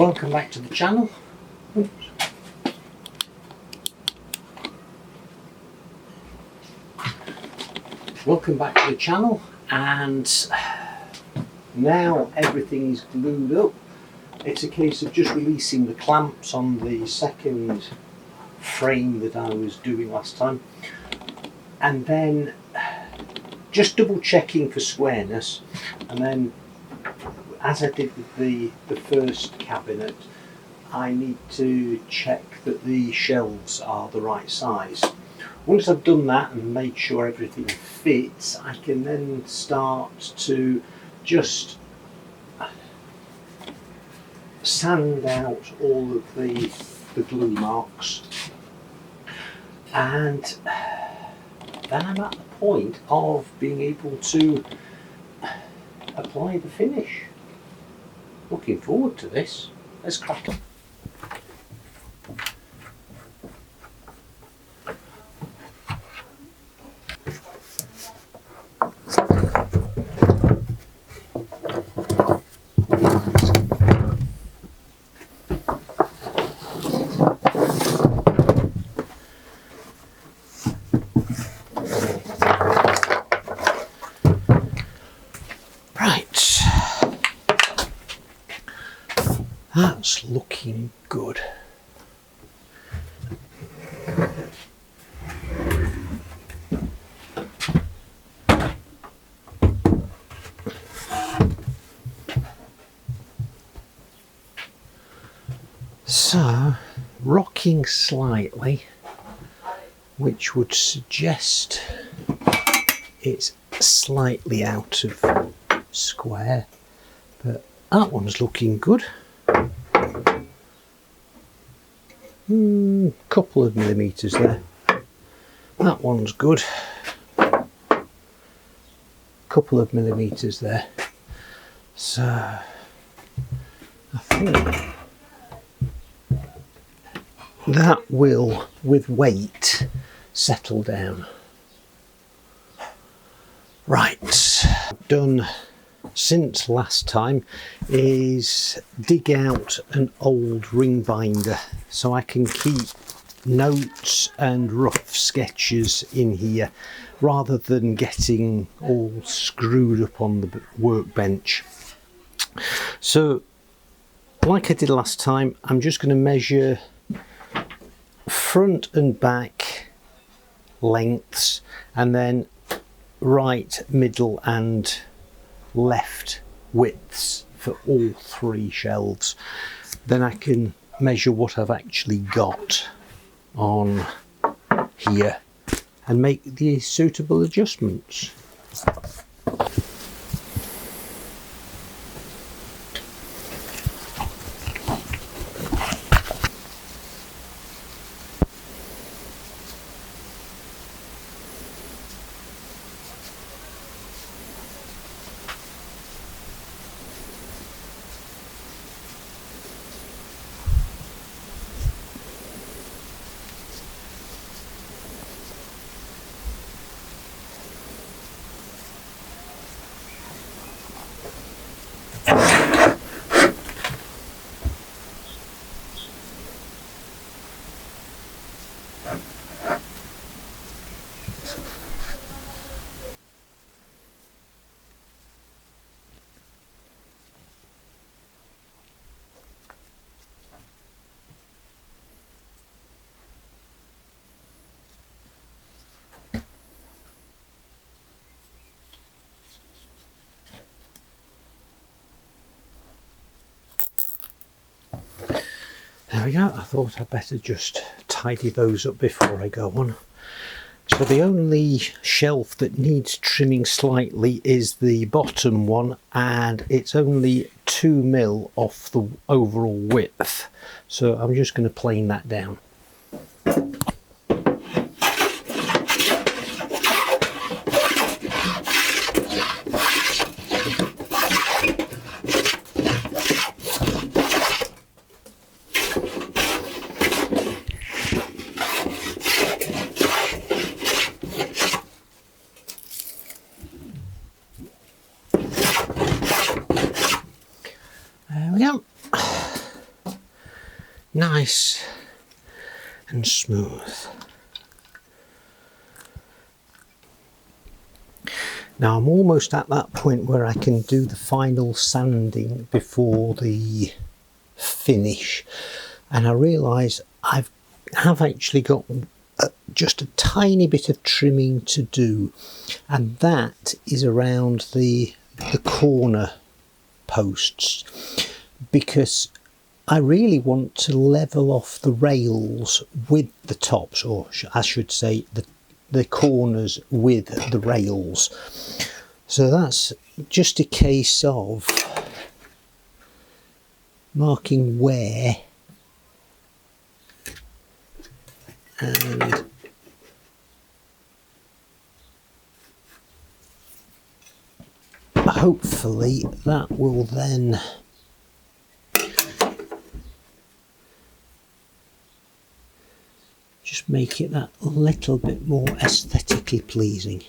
Welcome back to the channel. Oops. Welcome back to the channel, and now everything is glued up. It's a case of just releasing the clamps on the second frame that I was doing last time, and then just double checking for squareness, and then as I did with the first cabinet, I need to check that the shelves are the right size. Once I've done that and made sure everything fits, I can then start to just sand out all of the glue marks, and then I'm at the point of being able to apply the finish. Looking forward to this. Let's crack on. That's looking good. So, rocking slightly, which would suggest it's slightly out of square, but that one's looking good. Couple of millimeters there. That one's good. Couple of millimeters there. So I think that will, with weight, settle down. Right, done since last time is dig out an old ring binder so I can keep notes and rough sketches in here rather than getting all screwed up on the workbench. So like I did last time, I'm just going to measure front and back lengths, and then right, middle and left widths for all three shelves. Then I can measure what I've actually got on here and make the suitable adjustments. There we go. I thought I'd better just tidy those up before I go on. So the only shelf that needs trimming slightly is the bottom one, and it's only 2mm off the overall width. So I'm just going to plane that down. There we go. nice and smooth. Now I'm almost at that point where I can do the final sanding before the finish, and I realise I have actually got just a tiny bit of trimming to do, and that is around the corner posts, because I really want to level off the rails with the tops, or I should say the corners with the rails. So that's just a case of marking where and hopefully that will then just make it that little bit more aesthetically pleasing.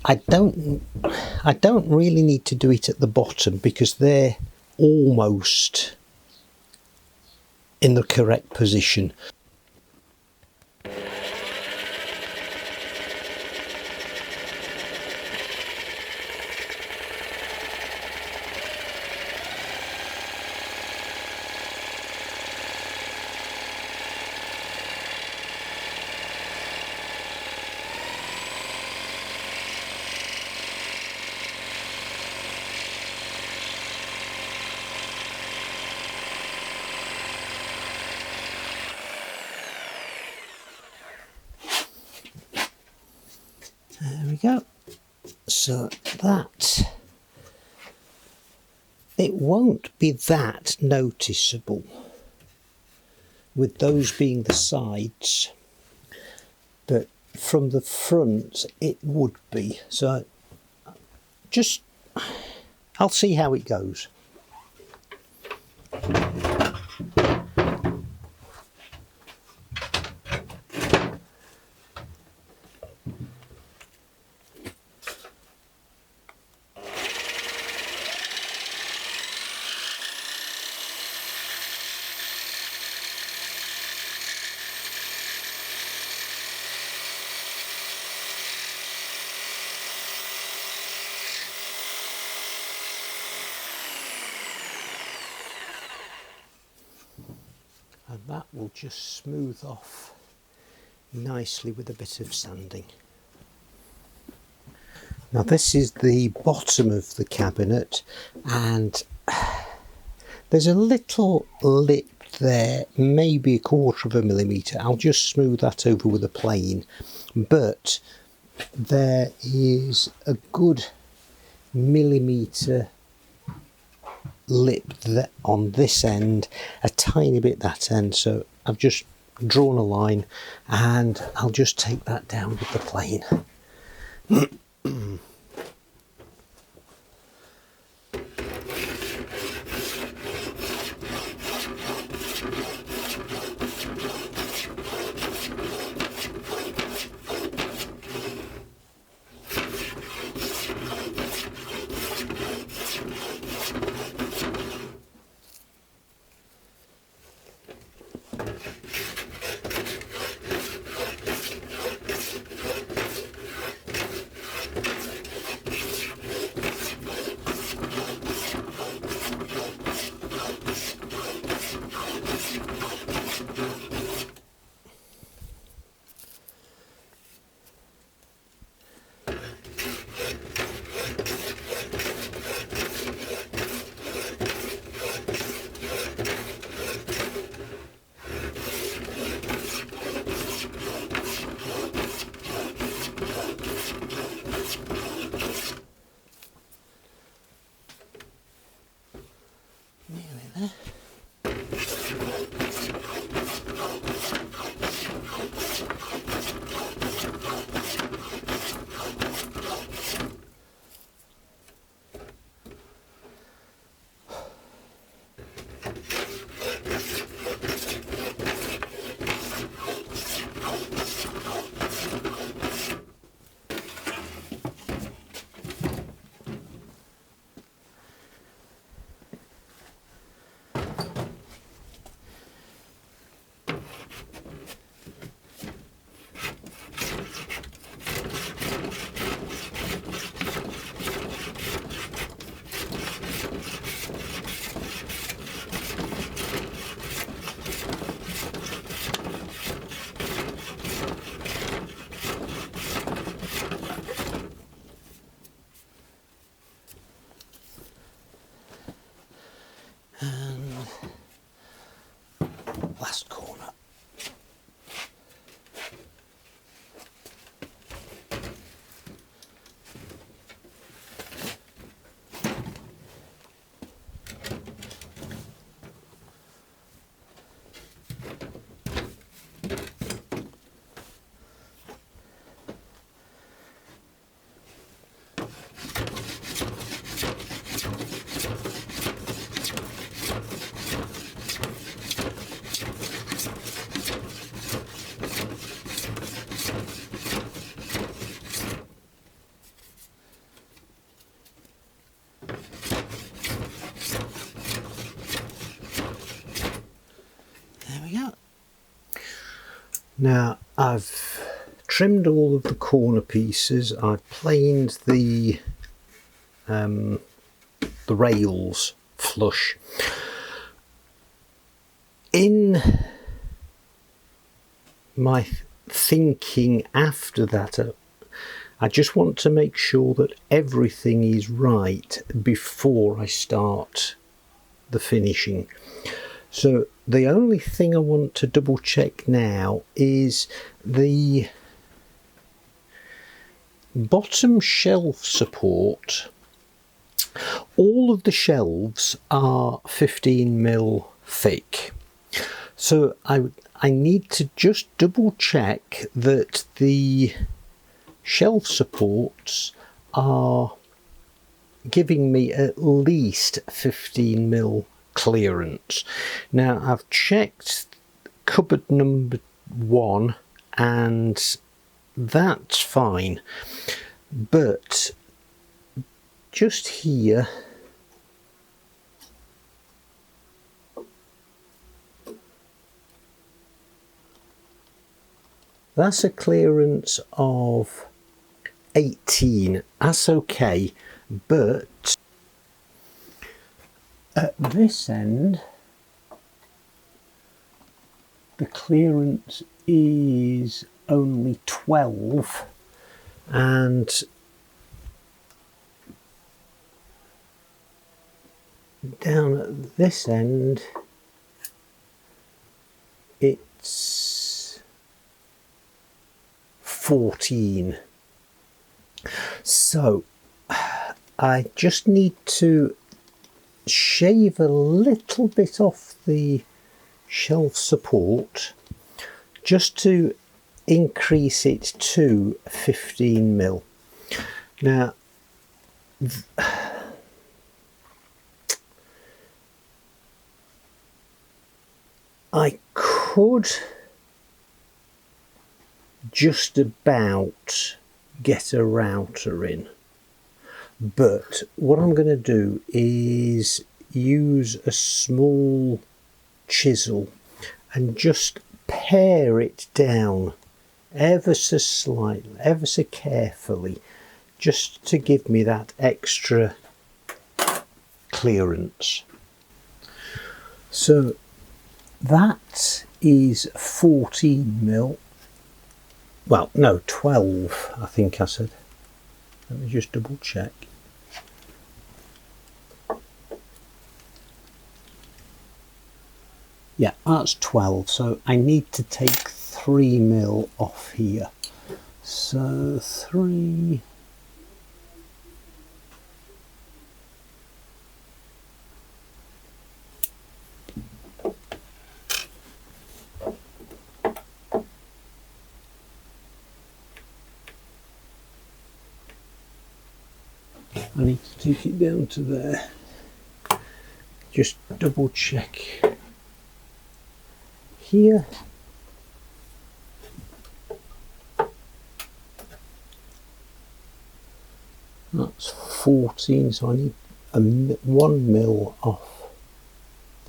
I don't really need to do it at the bottom because they're almost in the correct position. There we go. So that, it won't be that noticeable with those being the sides, but from the front it would be. So just, I'll see how it goes. And that will just smooth off nicely with a bit of sanding. Now this is the bottom of the cabinet, and there's a little lip there, maybe 1/4 of a millimetre. I'll just smooth that over with a plane, but there is a good millimetre lip that on this end, a tiny bit that end, so I've just drawn a line and I'll just take that down with the plane. And last corner. There we go. Now I've trimmed all of the corner pieces. I've planed the rails flush. In my thinking after that, I just want to make sure that everything is right before I start the finishing. So the only thing I want to double check now is the bottom shelf support. All of the shelves are 15mm thick. So I need to just double check that the shelf supports are giving me at least 15mm clearance. Now I've checked cupboard number 1 and that's fine, but just here that's a clearance of 18. That's okay, but at this end the clearance is only 12, and down at this end it's 14. So I just need to shave a little bit off the shelf support just to increase it to 15mm. Now I could just about get a router in, but what I'm going to do is use a small chisel and just pare it down ever so slightly, ever so carefully, just to give me that extra clearance. So that is 14mm. Well, no, 12, I think I said. Let me just double check. Yeah, that's 12, so I need to take 3mm off here. So 3... I need to take it down to there. Just double check here. That's 14, so I need 1mm off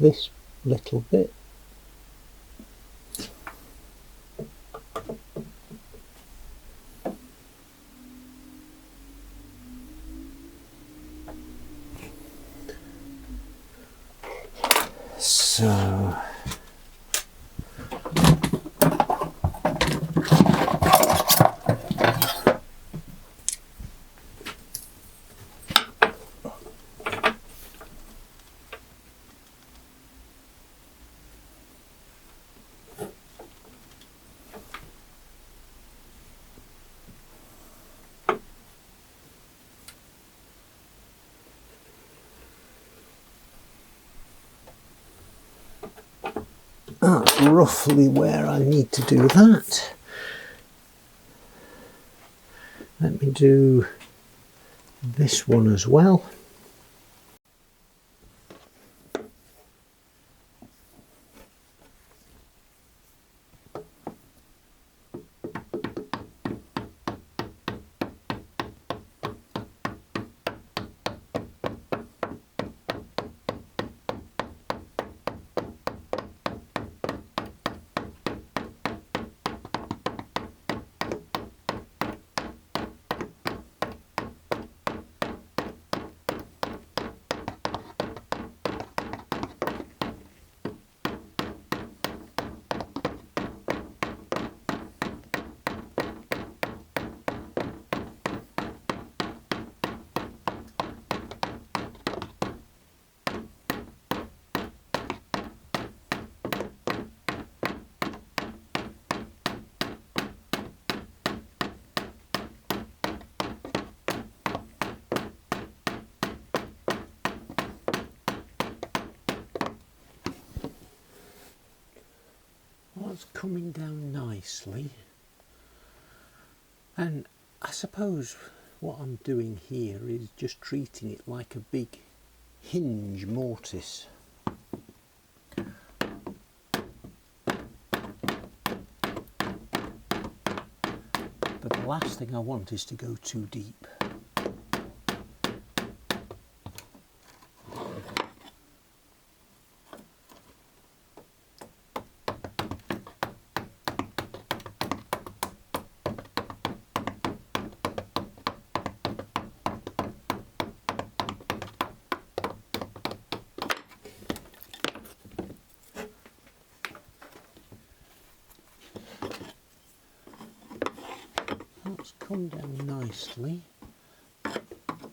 this little bit. So roughly where I need to do that. Let me do this one as well. Well, it's coming down nicely, and I suppose what I'm doing here is just treating it like a big hinge mortise. But the last thing I want is to go too deep. That's come down nicely.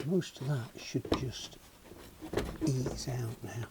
Most of that should just ease out now.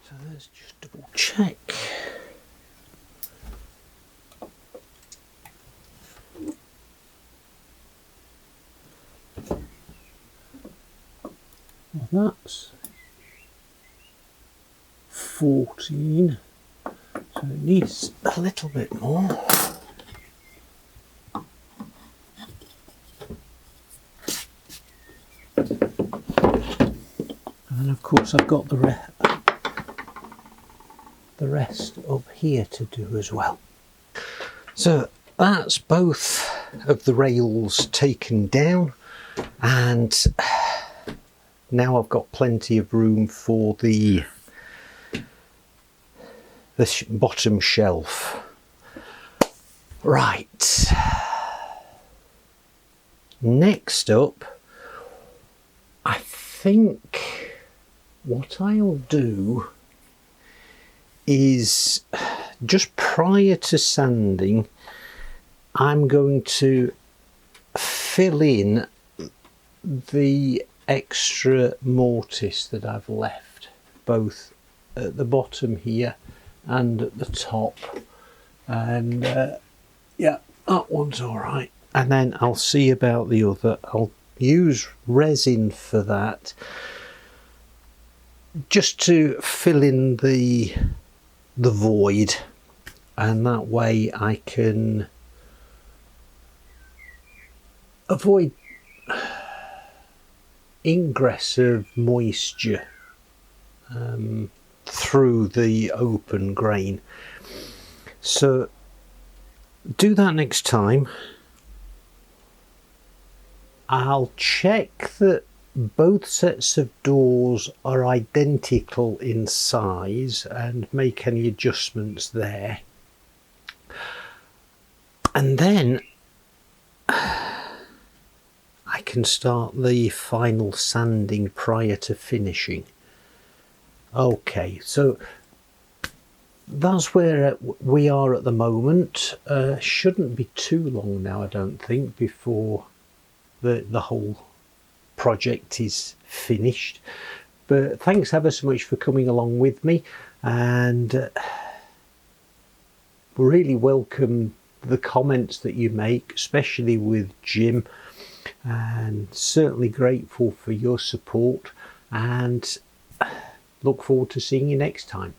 So let's just double check. Well, that's 14, so it needs a little bit more. And then of course I've got the rest up here to do as well. So that's both of the rails taken down, and now I've got plenty of room for the bottom shelf. Right, next up, I think what I'll do is, just prior to sanding, I'm going to fill in the extra mortise that I've left, both at the bottom here and at the top, and yeah, that one's all right. And then I'll see about the other. I'll use resin for that, just to fill in the void, and that way I can avoid ingress of moisture through the open grain. So do that next time. I'll check that both sets of doors are identical in size and make any adjustments there. And then I can start the final sanding prior to finishing. Okay, so that's where we are at the moment. Shouldn't be too long now, I don't think, before the whole project is finished. But thanks ever so much for coming along with me, and really welcome the comments that you make, especially with Jim, and certainly grateful for your support, and look forward to seeing you next time.